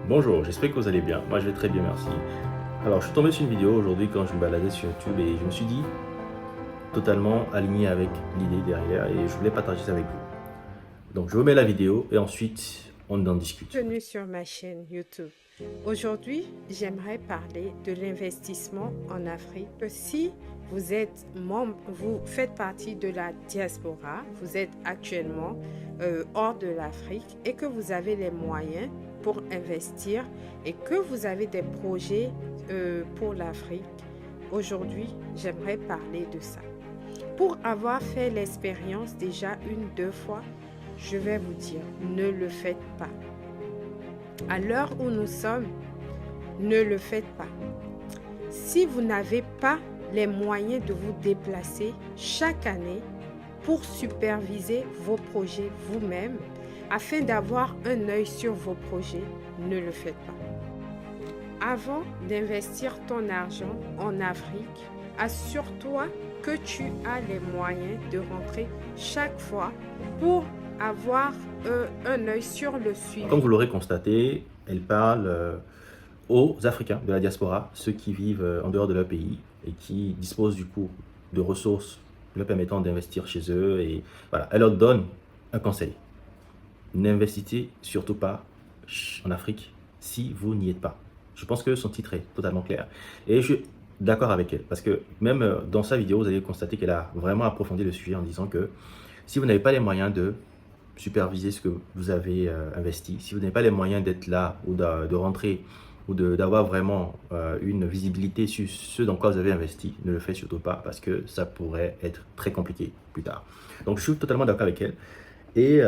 Bonjour, j'espère que vous allez bien. Moi, je vais très bien, merci. Alors, je suis tombé sur une vidéo aujourd'hui quand je me baladais sur YouTube et je me suis dit, totalement aligné avec l'idée derrière et je voulais partager ça avec vous. Donc, je remets la vidéo et ensuite, on en discute. Bienvenue sur ma chaîne YouTube. Aujourd'hui, j'aimerais parler de l'investissement en Afrique. Si vous êtes membre, vous faites partie de la diaspora, vous êtes actuellement hors de l'Afrique et que vous avez les moyens pour investir et que vous avez des projets pour l'Afrique, aujourd'hui, j'aimerais parler de ça. Pour avoir fait l'expérience déjà une, deux fois, je vais vous dire, ne le faites pas. À l'heure où nous sommes, ne le faites pas. Si vous n'avez pas les moyens de vous déplacer chaque année pour superviser vos projets vous-même, afin d'avoir un œil sur vos projets, ne le faites pas. Avant d'investir ton argent en Afrique, assure-toi que tu as les moyens de rentrer chaque fois pour avoir un œil sur le suivi. Comme vous l'aurez constaté, elle parle aux Africains de la diaspora, ceux qui vivent en dehors de leur pays et qui disposent du coup de ressources leur permettant d'investir chez eux. Et voilà, elle leur donne un conseil. N'investissez surtout pas en Afrique si vous n'y êtes pas. Je pense que son titre est totalement clair. Et je suis d'accord avec elle, parce que même dans sa vidéo, vous allez constater qu'elle a vraiment approfondi le sujet en disant que si vous n'avez pas les moyens de superviser ce que vous avez investi, si vous n'avez pas les moyens d'être là ou de rentrer ou d'avoir vraiment une visibilité sur ce dans quoi vous avez investi, ne le faites surtout pas parce que ça pourrait être très compliqué plus tard. Donc je suis totalement d'accord avec elle. Et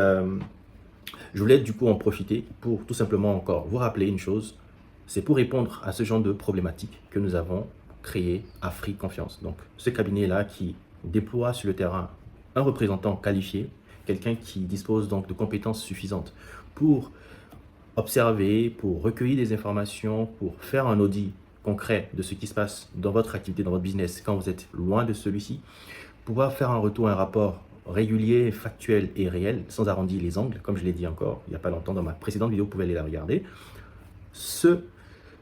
je voulais du coup en profiter pour tout simplement encore vous rappeler une chose, c'est pour répondre à ce genre de problématique que nous avons créé Afrique Confiance. Donc ce cabinet-là qui déploie sur le terrain un représentant qualifié, quelqu'un qui dispose donc de compétences suffisantes pour observer, pour recueillir des informations, pour faire un audit concret de ce qui se passe dans votre activité, dans votre business quand vous êtes loin de celui-ci, pouvoir faire un retour, un rapport régulier, factuel et réel, sans arrondir les angles, comme je l'ai dit encore il n'y a pas longtemps dans ma précédente vidéo, vous pouvez aller la regarder. Ce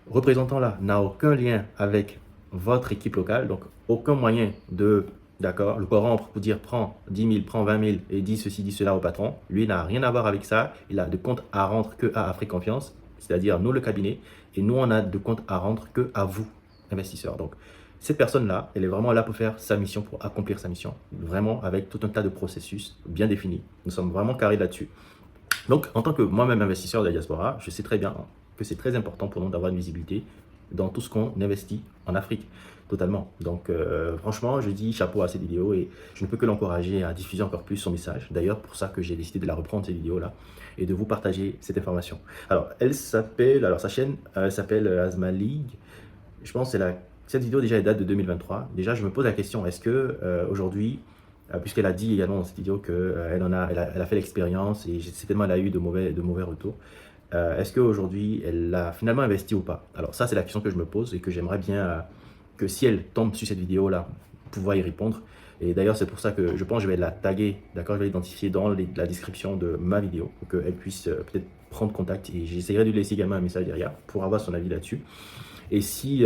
représentant-là n'a aucun lien avec votre équipe locale, donc aucun moyen de, d'accord, le corrompre pour dire prends 10 000, prends 20 000 et dis ceci, dis cela au patron. Lui n'a rien à voir avec ça, il a de compte à rendre que à Afrique Confiance, c'est-à-dire nous le cabinet, et nous on a de compte à rendre que à vous, investisseurs. Donc cette personne-là, elle est vraiment là pour faire sa mission, pour accomplir sa mission, vraiment avec tout un tas de processus bien définis. Nous sommes vraiment carrés là-dessus. Donc, en tant que moi-même investisseur de la diaspora, je sais très bien que c'est très important pour nous d'avoir une visibilité dans tout ce qu'on investit en Afrique, totalement. Donc, franchement, je dis chapeau à cette vidéo et je ne peux que l'encourager à diffuser encore plus son message. D'ailleurs, pour ça que j'ai décidé de la reprendre, cette vidéo-là, et de vous partager cette information. Alors, sa chaîne s'appelle Asma League. Je pense que cette vidéo déjà elle date de 2023. Déjà, je me pose la question, est-ce que aujourd'hui, puisqu'elle a dit également dans cette vidéo qu'elle elle a fait l'expérience et certainement elle a eu de mauvais retours, est-ce qu'aujourd'hui elle a finalement investi ou pas? Alors ça, c'est la question que je me pose et que j'aimerais bien que si elle tombe sur cette vidéo-là, pouvoir y répondre. Et d'ailleurs, c'est pour ça que je pense que je vais la taguer, d'accord, je vais l'identifier dans la description de ma vidéo pour qu'elle puisse peut-être prendre contact et j'essaierai de lui laisser également un message derrière pour avoir son avis là-dessus. Et si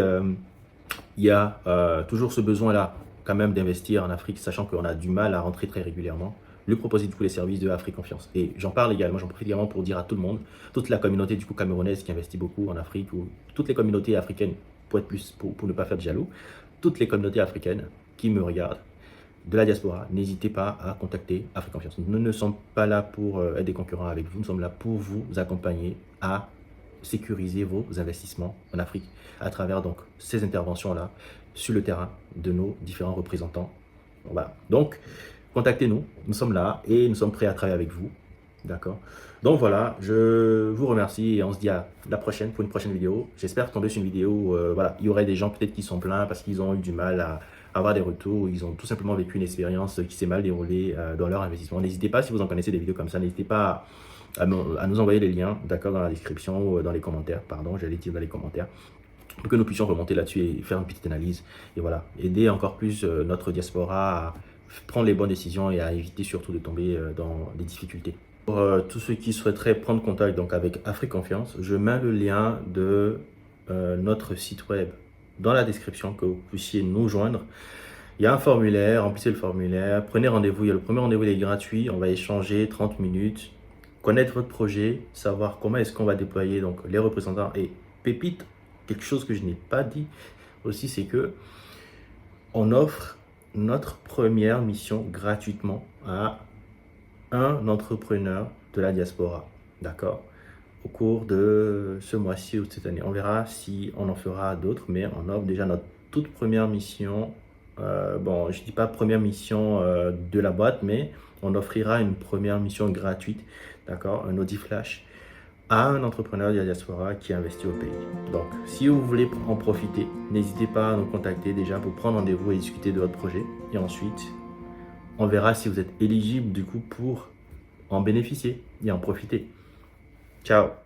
il y a toujours ce besoin-là quand même d'investir en Afrique, sachant qu'on a du mal à rentrer très régulièrement, lui proposer du coup les services de Afrique Confiance. Et j'en parle également, j'en profite également pour dire à tout le monde, toute la communauté du coup camerounaise qui investit beaucoup en Afrique, ou toutes les communautés africaines, pour être plus, pour ne pas faire de jaloux, toutes les communautés africaines qui me regardent, de la diaspora, n'hésitez pas à contacter Afrique Confiance. Nous ne sommes pas là pour être des concurrents avec vous, nous sommes là pour vous accompagner à sécuriser vos investissements en Afrique à travers donc ces interventions-là sur le terrain de nos différents représentants. Voilà. Donc, contactez-nous, nous sommes là et nous sommes prêts à travailler avec vous. D'accord. Donc voilà, je vous remercie et on se dit à la prochaine pour une prochaine vidéo. J'espère tomber sur une vidéo où voilà, il y aurait des gens peut-être qui sont pleins parce qu'ils ont eu du mal à avoir des retours, ils ont tout simplement vécu une expérience qui s'est mal déroulée dans leur investissement. N'hésitez pas, si vous en connaissez des vidéos comme ça, n'hésitez pas à nous envoyer les liens, d'accord, dans la description ou dans les commentaires, pardon, j'allais dire dans les commentaires, pour que nous puissions remonter là-dessus et faire une petite analyse. Et voilà, aider encore plus notre diaspora à prendre les bonnes décisions et à éviter surtout de tomber dans des difficultés. Pour tous ceux qui souhaiteraient prendre contact donc, avec Africonfiance, je mets le lien de notre site web dans la description que vous puissiez nous joindre. Il y a un formulaire, remplissez le formulaire, prenez rendez-vous. Il y a le premier rendez-vous, il est gratuit. On va échanger 30 minutes, connaître votre projet, savoir comment est-ce qu'on va déployer donc, les représentants. Et pépite, quelque chose que je n'ai pas dit aussi, c'est que on offre notre première mission gratuitement à un entrepreneur de la diaspora. D'accord? Au cours de ce mois-ci ou de cette année. On verra si on en fera d'autres, mais on offre déjà notre toute première mission. Bon, je ne dis pas première mission de la boîte, mais on offrira une première mission gratuite, d'accord, un Audi Flash, à un entrepreneur de la diaspora qui investit au pays. Donc, si vous voulez en profiter, n'hésitez pas à nous contacter déjà pour prendre rendez-vous et discuter de votre projet. Et ensuite, on verra si vous êtes éligible du coup pour en bénéficier et en profiter. Ciao!